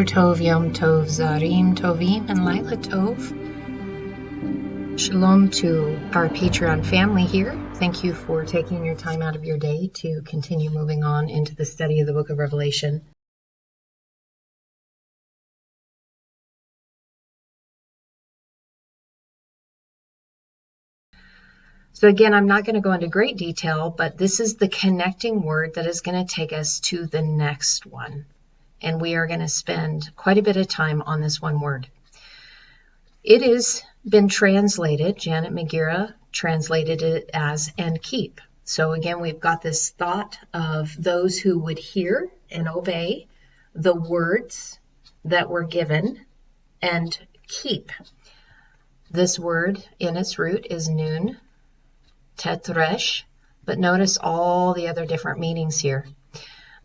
Tov, Yom Tov, Zarim Tovim, and Laila Tov. Shalom to our Patreon family here. Thank you for taking your time out of your day to continue moving on into the study of the book of Revelation. So again, I'm not going to go into great detail, but this is the connecting word that is going to take us to the next one. And we are going to spend quite a bit of time on this one word. It has been translated, Janet McGeera translated it as "and keep." So again, we've got this thought of those who would hear and obey the words that were given and keep. This word in its root is nun, tetresh, but notice all the other different meanings here.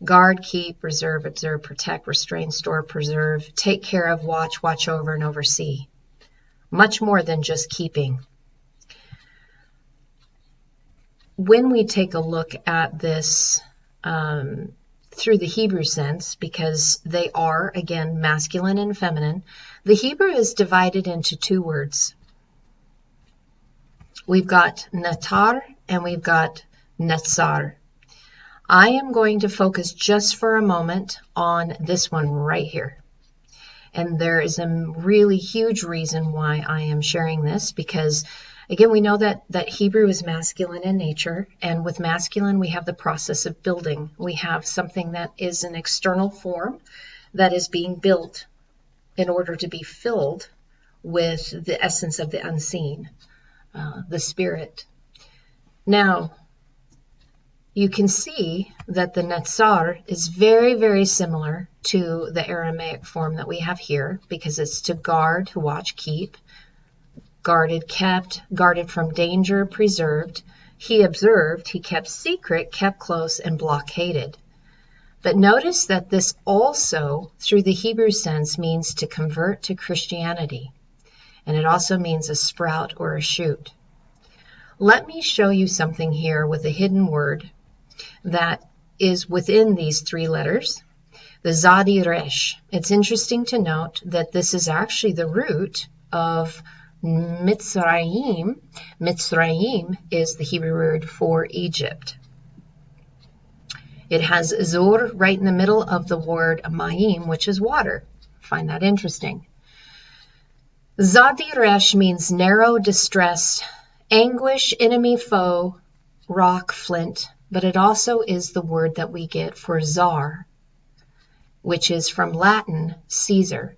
Guard, keep, reserve, observe, protect, restrain, store, preserve, take care of, watch over, and oversee. Much more than just keeping. When we take a look at this through the Hebrew sense, because they are, again, masculine and feminine, the Hebrew is divided into two words. We've got Netzar and we've got Netzar. I am going to focus just for a moment on this one right here. And there is a really huge reason why I am sharing this, because again, we know that Hebrew is masculine in nature, and with masculine we have the process of building. We have something that is an external form that is being built in order to be filled with the essence of the unseen, the spirit. Now, you can see that the Netzar is very, very similar to the Aramaic form that we have here, because it's to guard, to watch, keep, guarded, kept, guarded from danger, preserved. He observed, he kept secret, kept close, and blockaded. But notice that this also, through the Hebrew sense, means to convert to Christianity. And it also means a sprout or a shoot. Let me show you something here with a hidden word that is within these three letters, the Zadi Resh. It's interesting to note that this is actually the root of Mitzrayim. Mitzrayim is the Hebrew word for Egypt. It has Zor right in the middle of the word Mayim, which is water. Find that interesting. Zadi Resh means narrow, distress, anguish, enemy, foe, rock, flint. But it also is the word that we get for czar, which is from Latin, Caesar.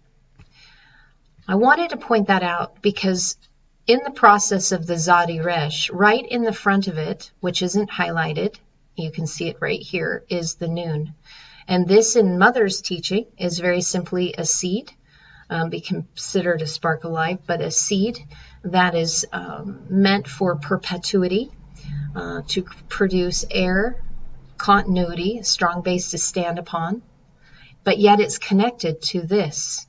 I wanted to point that out because in the process of the Zadi Resh, right in the front of it, which isn't highlighted, you can see it right here, is the nun. And this in Mother's teaching is very simply a seed, be considered a spark of life, but a seed that is meant for perpetuity. To produce air, continuity, a strong base to stand upon, but yet it's connected to this,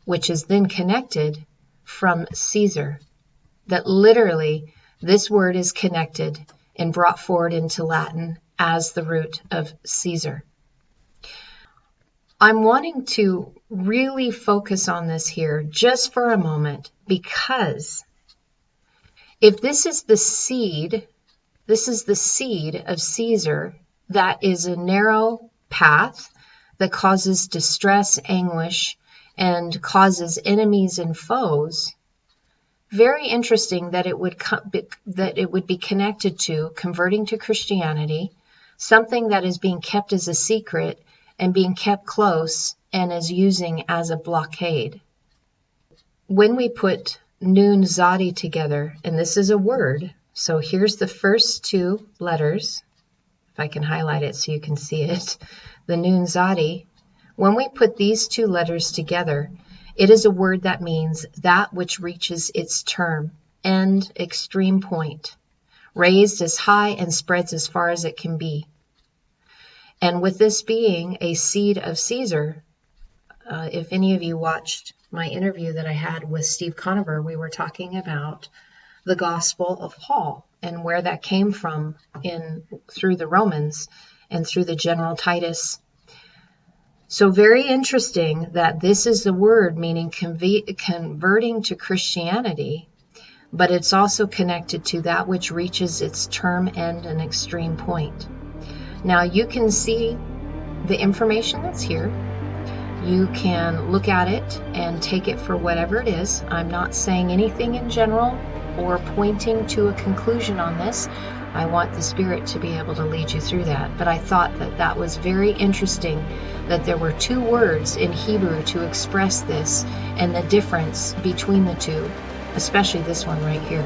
which is then connected from Caesar. That literally this word is connected and brought forward into Latin as the root of Caesar. I'm wanting to really focus on this here just for a moment, because if this is the seed, this is the seed of Caesar that is a narrow path that causes distress, anguish, and causes enemies and foes. Very interesting that it would be connected to converting to Christianity, something that is being kept as a secret and being kept close and is using as a blockade. When we put Nun Zadi together, and this is a word, so here's the first two letters, if I can highlight it so you can see it, the Nun Zadi. When we put these two letters together, it is a word that means that which reaches its term, end, extreme point, raised as high and spreads as far as it can be. And with this being a seed of Caesar, if any of you watched my interview that I had with Steve Conover, we were talking about the Gospel of Paul and where that came from through the Romans and through the General Titus. So very interesting that this is the word meaning converting to Christianity, but it's also connected to that which reaches its term end and extreme point. Now you can see the information that's here. You can look at it and take it for whatever it is. I'm not saying anything in general or pointing to a conclusion on this. I want the Spirit to be able to lead you through that. But I thought that that was very interesting that there were two words in Hebrew to express this and the difference between the two, especially this one right here.